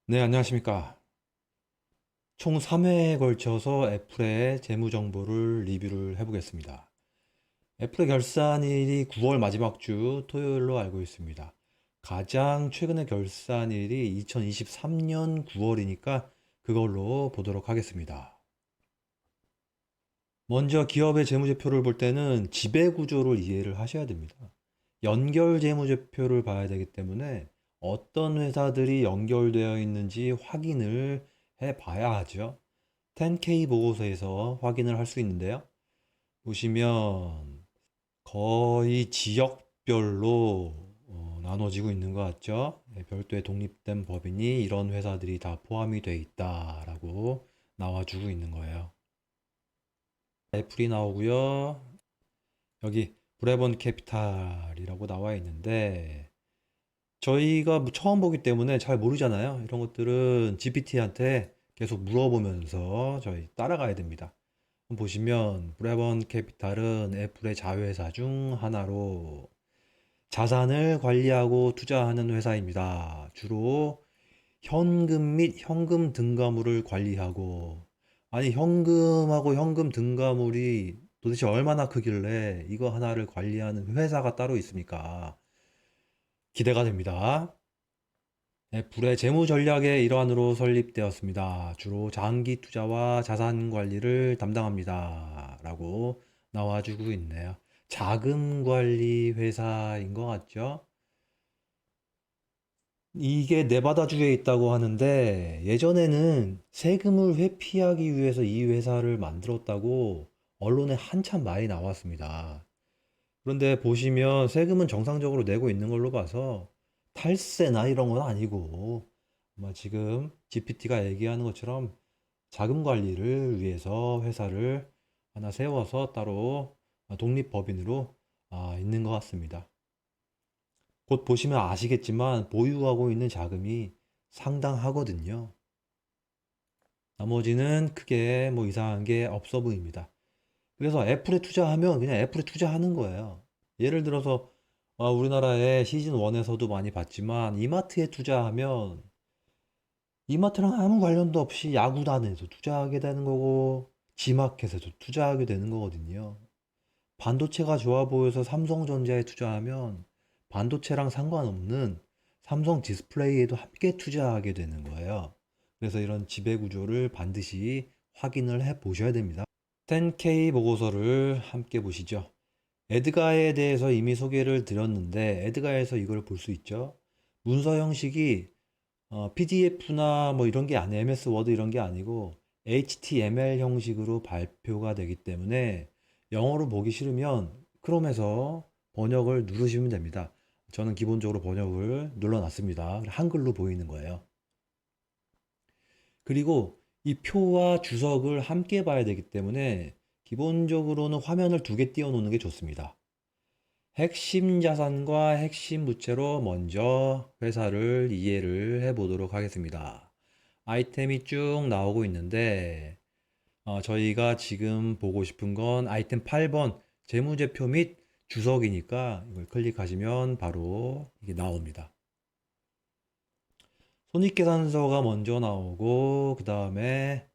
네, 안녕하십니까. 총 3회에 걸쳐서 애플의 재무 정보를 리뷰를 해보겠습니다. 애플의 결산일이 9월 마지막 주 토요일로 알고 있습니다. 가장 최근의 결산일이 2023년 9월이니까 그걸로 보도록 하겠습니다. 먼저 기업의 재무제표를 볼 때는 지배구조를 이해를 하셔야 됩니다. 연결 재무제표를 봐야 되기 때문에 어떤 회사들이 연결되어 있는지 확인을 해 봐야 하죠. 10K 보고서에서 확인을 할 수 있는데요. 보시면 거의 지역별로 나눠지고 있는 것 같죠? 네, 별도의 독립된 법인이 이런 회사들이 다 포함이 돼 있다라고 나와주고 있는 거예요. 애플이 나오고요. 여기 브레본 캐피탈이라고 나와 있는데 저희가 뭐 처음 보기 때문에 잘 모르잖아요. 이런 것들은 GPT한테 계속 물어보면서 저희 따라가야 됩니다. 보시면 브레본 캐피탈은 애플의 자회사 중 하나로 자산을 관리하고 투자하는 회사입니다. 주로 현금 및 현금 등가물을 관리하고 아니 현금하고 현금 등가물이 도대체 얼마나 크길래 이거 하나를 관리하는 회사가 따로 있습니까? 기대가 됩니다. 애플의 재무 전략의 일환으로 설립되었습니다. 주로 장기 투자와 자산 관리를 담당합니다. 라고 나와주고 있네요. 자금 관리 회사인 것 같죠? 이게 네바다주에 있다고 하는데 예전에는 세금을 회피하기 위해서 이 회사를 만들었다고 언론에 한참 많이 나왔습니다. 그런데 보시면 세금은 정상적으로 내고 있는 걸로 봐서 탈세나 이런 건 아니고 아마 지금 GPT가 얘기하는 것처럼 자금 관리를 위해서 회사를 하나 세워서 따로 독립법인으로 있는 것 같습니다. 곧 보시면 아시겠지만 보유하고 있는 자금이 상당하거든요. 나머지는 크게 뭐 이상한 게 없어 보입니다. 그래서 애플에 투자하면 그냥 애플에 투자하는 거예요. 예를 들어서 우리나라의 시즌 1에서도 많이 봤지만 이마트에 투자하면 이마트랑 아무 관련도 없이 야구단에서 투자하게 되는 거고 지마켓에서 투자하게 되는 거거든요. 반도체가 좋아 보여서 삼성전자에 투자하면 반도체랑 상관없는 삼성 디스플레이에도 함께 투자하게 되는 거예요. 그래서 이런 지배구조를 반드시 확인을 해 보셔야 됩니다. 10K 보고서를 함께 보시죠. 에드가에 대해서 이미 소개를 드렸는데 에드가에서 이걸 볼 수 있죠. 문서 형식이 PDF나 뭐 이런 게 아니에요. MS 워드 이런 게 아니고 HTML 형식으로 발표가 되기 때문에 영어로 보기 싫으면 크롬에서 번역을 누르시면 됩니다. 저는 기본적으로 번역을 눌러놨습니다. 한글로 보이는 거예요. 그리고 이 표와 주석을 함께 봐야 되기 때문에 기본적으로는 화면을 두 개 띄워 놓는 게 좋습니다. 핵심 자산과 핵심 부채로 먼저 회사를 이해를 해 보도록 하겠습니다. 아이템이 쭉 나오고 있는데 저희가 지금 보고 싶은 건 아이템 8번 재무제표 및 주석이니까 이걸 클릭하시면 바로 이게 나옵니다. 손익계산서가 먼저 나오고 그 다음에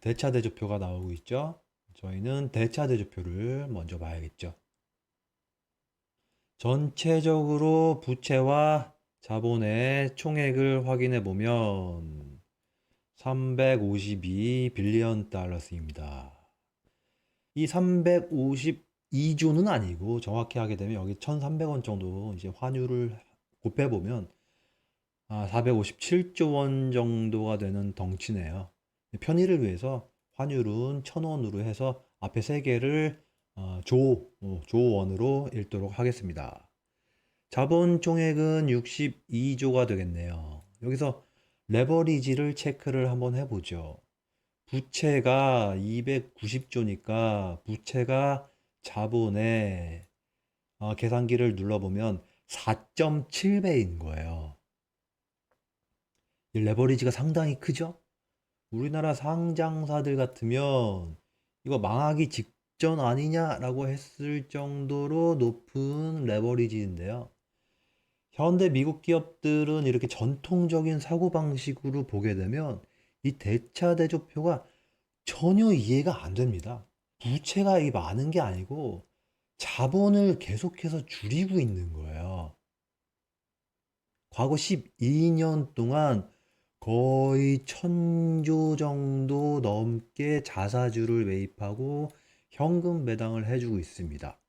대차대조표가 나오고 있죠. 저희는 대차대조표를 먼저 봐야겠죠. 전체적으로 부채와 자본의 총액을 확인해 보면 352 빌리언 달러스입니다. 이 352조는 아니고 정확히 하게 되면 여기 1,300원 정도 이제 환율을 곱해 보면 457조 원 정도가 되는 덩치네요. 편의를 위해서 환율은 1,000원으로 해서 앞에 세 개를 조원으로 읽도록 하겠습니다. 자본 총액은 62조가 되겠네요. 여기서 레버리지를 체크를 한번 해보죠. 부채가 290조니까 부채가 자본의 계산기를 눌러보면 4.7배인 거예요. 이 레버리지가 상당히 크죠? 우리나라 상장사들 같으면 이거 망하기 직전 아니냐라고 했을 정도로 높은 레버리지인데요. 현대 미국 기업들은 이렇게 전통적인 사고방식으로 보게 되면 이 대차대조표가 전혀 이해가 안 됩니다. 부채가 이 많은 게 아니고 자본을 계속해서 줄이고 있는 거예요. 과거 12년 동안 거의 1000조 정도 넘게 자사주를 매입하고 현금 배당을 해주고 있습니다.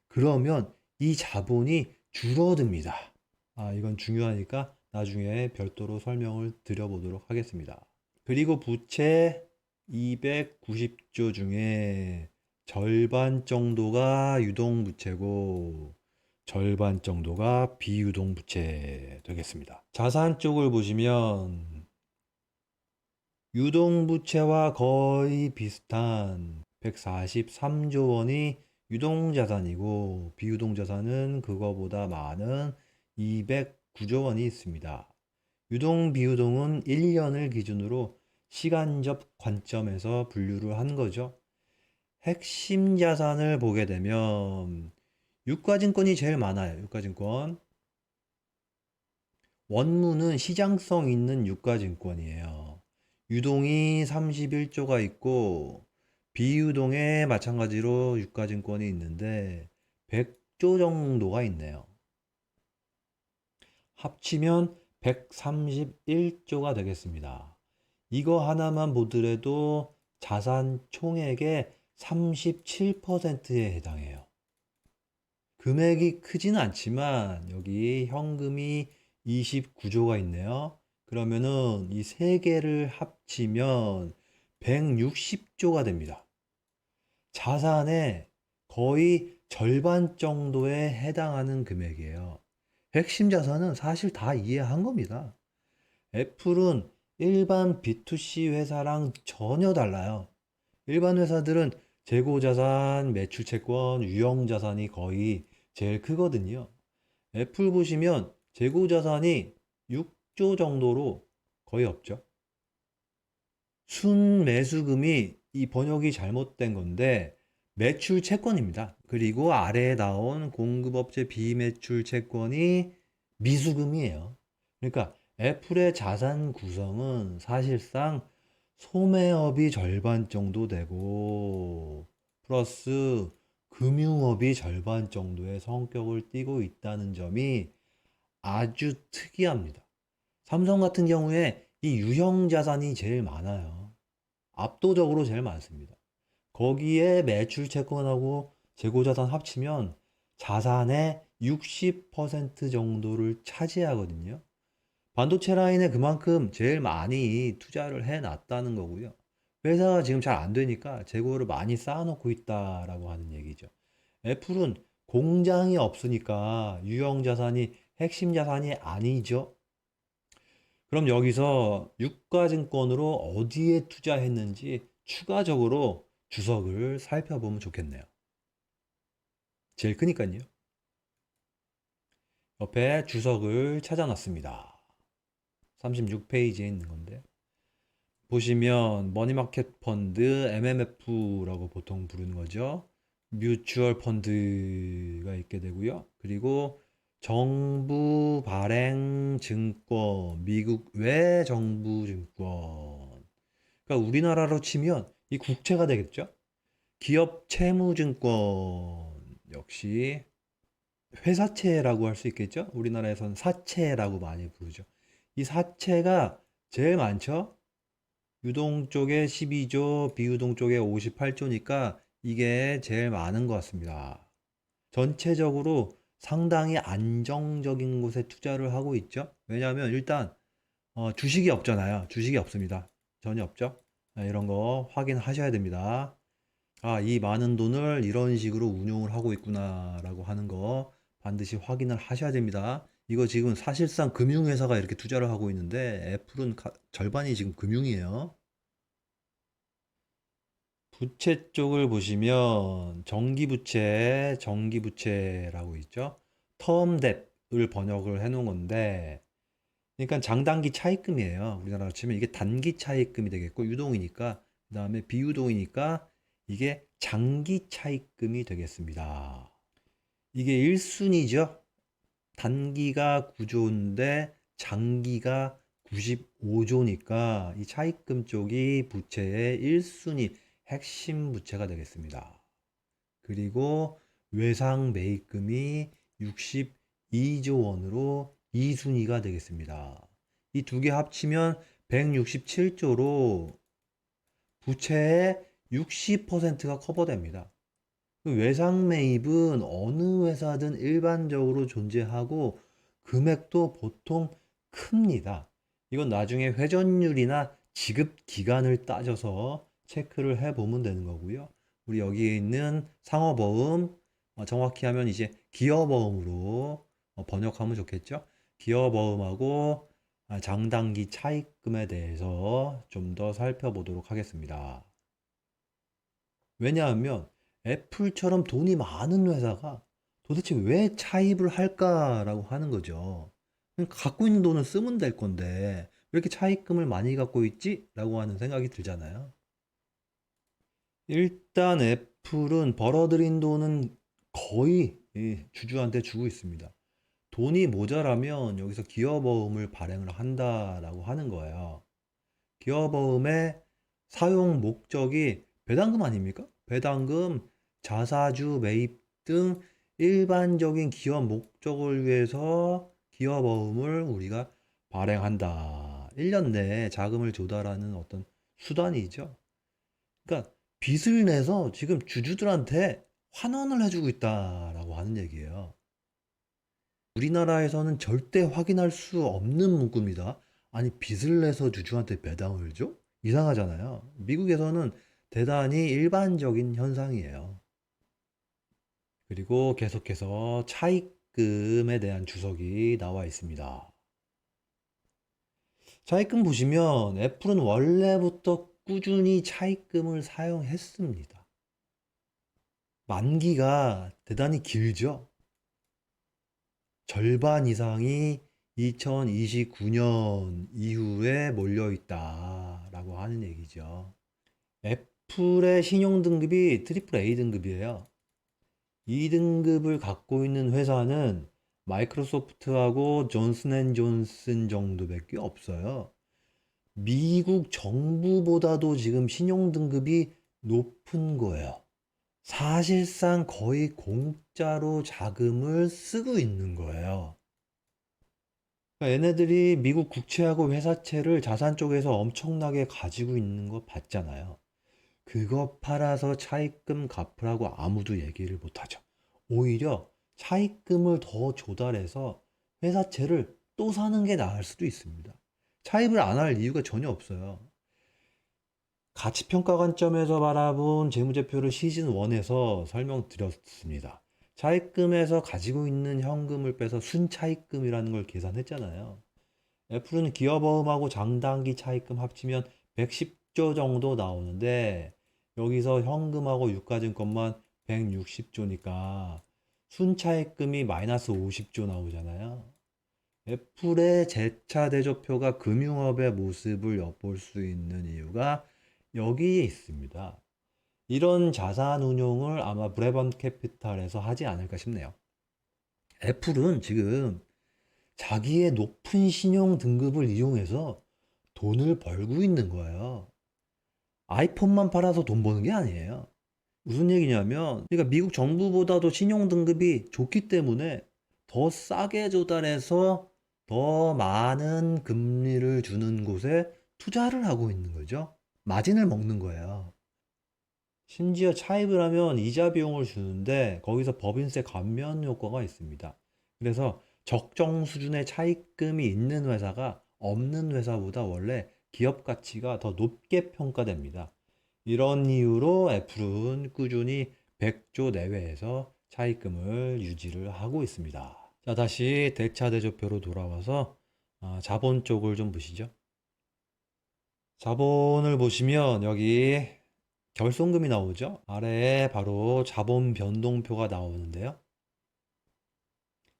그러면 이 자본이 줄어듭니다. 이건 중요하니까 나중에 별도로 설명을 드려보도록 하겠습니다. 그리고 부채 290조 중에 절반 정도가 유동부채고 절반 정도가 비유동부채 되겠습니다. 자산 쪽을 보시면 유동부채와 거의 비슷한 143조 원이 유동자산이고 비유동자산은 그거보다 많은 209조 원이 있습니다. 유동, 비유동은 1년을 기준으로 시간적 관점에서 분류를 한 거죠. 핵심 자산을 보게 되면 유가증권이 제일 많아요. 유가증권. 원무는 시장성 있는 유가증권이에요. 유동이 31조가 있고 비유동에 마찬가지로 유가증권이 있는데 100조 정도가 있네요. 합치면 131조가 되겠습니다. 이거 하나만 보더라도 자산 총액의 37%에 해당해요. 금액이 크지는 않지만 여기 현금이 29조가 있네요. 그러면은 이 세 개를 합치면 160조가 됩니다. 자산의 거의 절반 정도에 해당하는 금액이에요. 핵심 자산은 사실 다 이해한 겁니다. 애플은 일반 B2C 회사랑 전혀 달라요. 일반 회사들은 재고자산, 매출채권, 유형자산이 거의 제일 크거든요. 애플 보시면 재고자산이 6조 정도로 거의 없죠. 순매수금이 이 번역이 잘못된 건데 매출 채권입니다. 그리고 아래에 나온 공급업체 비매출 채권이 미수금이에요. 그러니까 애플의 자산 구성은 사실상 소매업이 절반 정도 되고 플러스 금융업이 절반 정도의 성격을 띠고 있다는 점이 아주 특이합니다. 삼성 같은 경우에 이 유형 자산이 제일 많아요. 압도적으로 제일 많습니다. 거기에 매출 채권하고 재고자산 합치면 자산의 60% 정도를 차지하거든요. 반도체 라인에 그만큼 제일 많이 투자를 해놨다는 거고요. 회사가 지금 잘 안 되니까 재고를 많이 쌓아놓고 있다라고 하는 얘기죠. 애플은 공장이 없으니까 유형 자산이 핵심 자산이 아니죠. 그럼 여기서 유가증권으로 어디에 투자했는지 추가적으로 주석을 살펴보면 좋겠네요. 제일 크니까요. 옆에 주석을 찾아놨습니다. 36페이지에 있는 건데 보시면 머니마켓 펀드 MMF라고 보통 부르는 거죠. 뮤추얼 펀드가 있게 되고요. 그리고 정부 발행 증권, 미국 외 정부 증권. 그러니까 우리나라로 치면 이 국채가 되겠죠. 기업 채무증권 역시 회사채라고 할 수 있겠죠. 우리나라에서는 사채라고 많이 부르죠. 이 사채가 제일 많죠. 유동 쪽에 12조, 비유동 쪽에 58조니까 이게 제일 많은 것 같습니다. 전체적으로 상당히 안정적인 곳에 투자를 하고 있죠. 왜냐하면 일단 주식이 없잖아요. 주식이 없습니다. 전혀 없죠. 이런 거 확인하셔야 됩니다. 이 많은 돈을 이런 식으로 운용을 하고 있구나라고 하는 거 반드시 확인을 하셔야 됩니다. 이거 지금 사실상 금융회사가 이렇게 투자를 하고 있는데 애플은 절반이 지금 금융이에요. 부채 쪽을 보시면 정기부채라고 있죠. 텀뎁을 번역을 해 놓은 건데 그러니까 장단기 차입금이에요. 우리나라로 치면 이게 단기 차입금이 되겠고 유동이니까 그다음에 비유동이니까 이게 장기 차입금이 되겠습니다. 이게 1순위죠. 단기가 9조인데 장기가 95조니까 이 차입금 쪽이 부채의 1순위 핵심 부채가 되겠습니다. 그리고 외상 매입금이 62조 원으로 2순위가 되겠습니다. 이 두 개 합치면 167조로 부채의 60%가 커버됩니다. 외상 매입은 어느 회사든 일반적으로 존재하고 금액도 보통 큽니다. 이건 나중에 회전율이나 지급 기간을 따져서 체크를 해보면 되는 거고요. 우리 여기에 있는 상호보험, 정확히 하면 이제 기여보험으로 번역하면 좋겠죠. 기여보험하고 장단기 차입금에 대해서 좀 더 살펴보도록 하겠습니다. 왜냐하면 애플처럼 돈이 많은 회사가 도대체 왜 차입을 할까라고 하는 거죠. 갖고 있는 돈을 쓰면 될 건데 왜 이렇게 차입금을 많이 갖고 있지? 라고 하는 생각이 들잖아요. 일단 애플은 벌어들인 돈은 거의 주주한테 주고 있습니다. 돈이 모자라면 여기서 기여보험을 발행을 한다라고 하는 거예요. 기여보험의 사용 목적이 배당금 아닙니까? 배당금, 자사주 매입 등 일반적인 기업 목적을 위해서 기여보험을 우리가 발행한다. 1년 내에 자금을 조달하는 어떤 수단이죠. 그러니까 빚을 내서 지금 주주들한테 환원을 해주고 있다라고 하는 얘기예요. 우리나라에서는 절대 확인할 수 없는 문구입니다. 아니, 빚을 내서 주주한테 배당을 줘? 이상하잖아요. 미국에서는 대단히 일반적인 현상이에요. 그리고 계속해서 차입금에 대한 주석이 나와 있습니다. 차입금 보시면 애플은 원래부터 꾸준히 차입금을 사용했습니다. 만기가 대단히 길죠. 절반 이상이 2029년 이후에 몰려 있다라고 하는 얘기죠. 애플의 신용 등급이 트리플 A 등급이에요. 이 등급을 갖고 있는 회사는 마이크로소프트하고 존슨앤존슨 정도밖에 없어요. 미국 정부보다도 지금 신용 등급이 높은 거예요. 사실상 거의 공짜로 자금을 쓰고 있는 거예요. 그러니까 얘네들이 미국 국채하고 회사채를 자산 쪽에서 엄청나게 가지고 있는 거 봤잖아요. 그거 팔아서 차입금 갚으라고 아무도 얘기를 못하죠. 오히려 차입금을 더 조달해서 회사채를 또 사는 게 나을 수도 있습니다. 차입을 안 할 이유가 전혀 없어요. 가치평가 관점에서 바라본 재무제표를 시즌 1에서 설명드렸습니다. 차입금에서 가지고 있는 현금을 빼서 순차입금이라는 걸 계산했잖아요. 애플은 기여보험하고 장단기 차입금 합치면 110조 정도 나오는데 여기서 현금하고 유가증권만 160조니까 순차입금이 마이너스 50조 나오잖아요. 애플의 재차 대조표가 금융업의 모습을 엿볼 수 있는 이유가 여기에 있습니다. 이런 자산 운용을 아마 브레번 캐피탈에서 하지 않을까 싶네요. 애플은 지금 자기의 높은 신용 등급을 이용해서 돈을 벌고 있는 거예요. 아이폰만 팔아서 돈 버는 게 아니에요. 무슨 얘기냐면, 그러니까 미국 정부보다도 신용 등급이 좋기 때문에 더 싸게 조달해서 더 많은 금리를 주는 곳에 투자를 하고 있는 거죠. 마진을 먹는 거예요. 심지어 차입을 하면 이자 비용을 주는데 거기서 법인세 감면 효과가 있습니다. 그래서 적정 수준의 차입금이 있는 회사가 없는 회사보다 원래 기업 가치가 더 높게 평가됩니다. 이런 이유로 애플은 꾸준히 100조 내외에서 차입금을 유지를 하고 있습니다. 자, 다시 대차대조표로 돌아와서 자본 쪽을 좀 보시죠. 자본을 보시면 여기 결손금이 나오죠. 아래에 바로 자본 변동표가 나오는데요.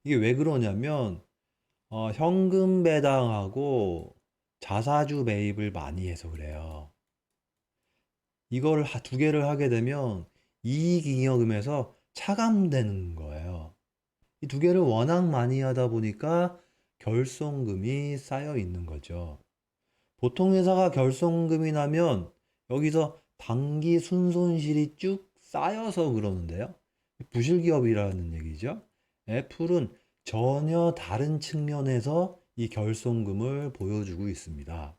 이게 왜 그러냐면 현금 배당하고 자사주 매입을 많이 해서 그래요. 이걸 두 개를 하게 되면 이익잉여금에서 차감되는 거예요. 이 두 개를 워낙 많이 하다 보니까 결손금이 쌓여 있는 거죠. 보통 회사가 결손금이 나면 여기서 당기 순손실이 쭉 쌓여서 그러는데요. 부실기업이라는 얘기죠. 애플은 전혀 다른 측면에서 이 결손금을 보여주고 있습니다.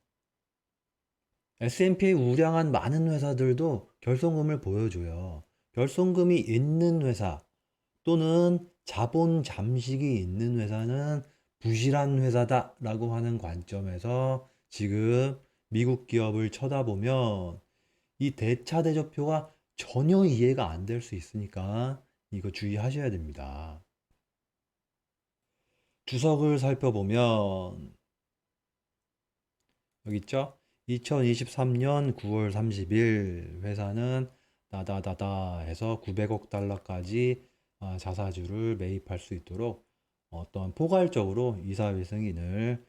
S&P에 우량한 많은 회사들도 결손금을 보여줘요. 결손금이 있는 회사 또는 자본 잠식이 있는 회사는 부실한 회사다라고 하는 관점에서 지금 미국 기업을 쳐다보면 이 대차대조표가 전혀 이해가 안 될 수 있으니까 이거 주의하셔야 됩니다. 주석을 살펴보면 여기 있죠? 2023년 9월 30일 회사는 나다다다 해서 900억 달러까지 자사주를 매입할 수 있도록 어떤 포괄적으로 이사회 승인을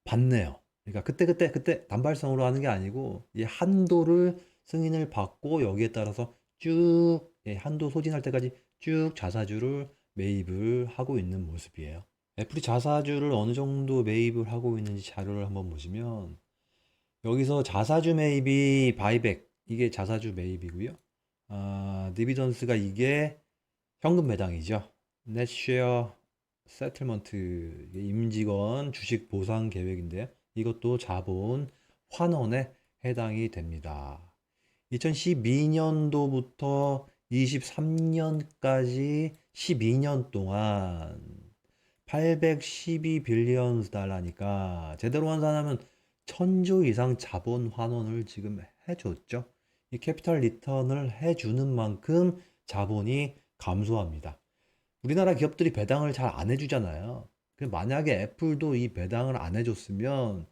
받네요. 그러니까 그때 단발성으로 하는 게 아니고 이 한도를 승인을 받고 여기에 따라서 쭉 한도 소진할 때까지 쭉 자사주를 매입을 하고 있는 모습이에요. 애플이 자사주를 어느 정도 매입을 하고 있는지 자료를 한번 보시면 여기서 자사주 매입이 바이백 이게 자사주 매입이고요. 디비던스가 이게 현금 배당이죠. 넷쉐어 세틀먼트 임직원 주식 보상 계획인데요. 이것도 자본 환원에 해당이 됩니다. 2012년도부터 23년까지 12년 동안 812빌리언 달러니까 제대로 환산하면 1000조 이상 자본 환원을 지금 해줬죠. 이 캐피탈 리턴을 해주는 만큼 자본이 감소합니다. 우리나라 기업들이 배당을 잘 안 해주잖아요. 만약에 애플도 이 배당을 안 해줬으면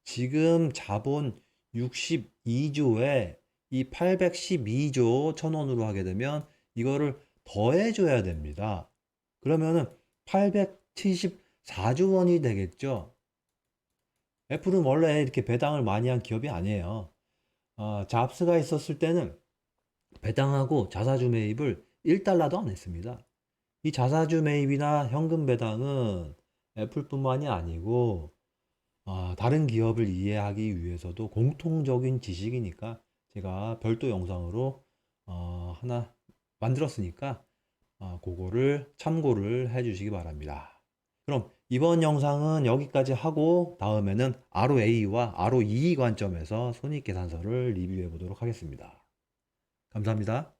지금 자본 62조에 이 812조 1000원으로 하게 되면 이거를 더해줘야 됩니다. 그러면은 874조 원이 되겠죠. 애플은 원래 이렇게 배당을 많이 한 기업이 아니에요. 잡스가 있었을 때는 배당하고 자사주 매입을 1달러도 안 했습니다. 이 자사주 매입이나 현금 배당은 애플뿐만이 아니고 다른 기업을 이해하기 위해서도 공통적인 지식이니까 제가 별도 영상으로 하나 만들었으니까 그거를 참고를 해 주시기 바랍니다. 그럼 이번 영상은 여기까지 하고 다음에는 ROA와 ROE 관점에서 손익계산서를 리뷰해 보도록 하겠습니다. 감사합니다.